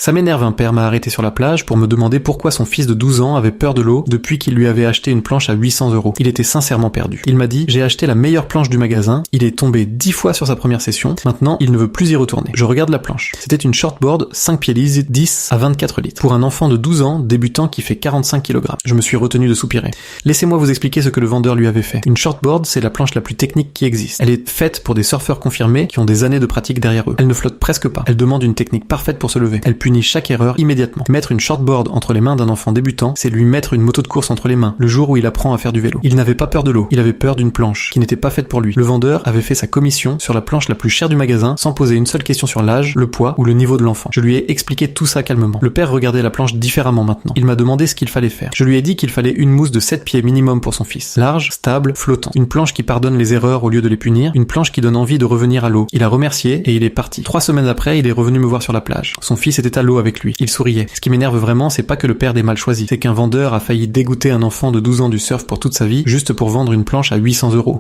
Ça m'énerve, un père m'a arrêté sur la plage pour me demander pourquoi son fils de 12 ans avait peur de l'eau depuis qu'il lui avait acheté une planche à 800 €. Il était sincèrement perdu. Il m'a dit: j'ai acheté la meilleure planche du magasin, il est tombé 10 fois sur sa première session, maintenant il ne veut plus y retourner. Je regarde la planche. C'était une shortboard 5 pieds lisses 10 à 24 litres. Pour un enfant de 12 ans, débutant qui fait 45 kg. Je me suis retenu de soupirer. Laissez-moi vous expliquer ce que le vendeur lui avait fait. Une shortboard, c'est la planche la plus technique qui existe. Elle est faite pour des surfeurs confirmés qui ont des années de pratique derrière eux. Elle ne flotte presque pas. Elle demande une technique parfaite pour se lever. Elle punit chaque erreur immédiatement. Mettre une shortboard entre les mains d'un enfant débutant, c'est lui mettre une moto de course entre les mains, le jour où il apprend à faire du vélo. Il n'avait pas peur de l'eau, il avait peur d'une planche, qui n'était pas faite pour lui. Le vendeur avait fait sa commission sur la planche la plus chère du magasin, sans poser une seule question sur l'âge, le poids ou le niveau de l'enfant. Je lui ai expliqué tout ça calmement. Le père regardait la planche différemment maintenant. Il m'a demandé ce qu'il fallait faire. Je lui ai dit qu'il fallait une mousse de 7 pieds minimum pour son fils. Large, stable, flottant. Une planche qui pardonne les erreurs au lieu de les punir, une planche qui donne envie de revenir à l'eau. Il a remercié et il est parti. 3 semaines après, il est revenu me voir sur la plage. Son fils était à l'eau avec lui. Il souriait. Ce qui m'énerve vraiment, c'est pas que le père ait mal choisi, c'est qu'un vendeur a failli dégoûter un enfant de 12 ans du surf pour toute sa vie, juste pour vendre une planche à 800 €.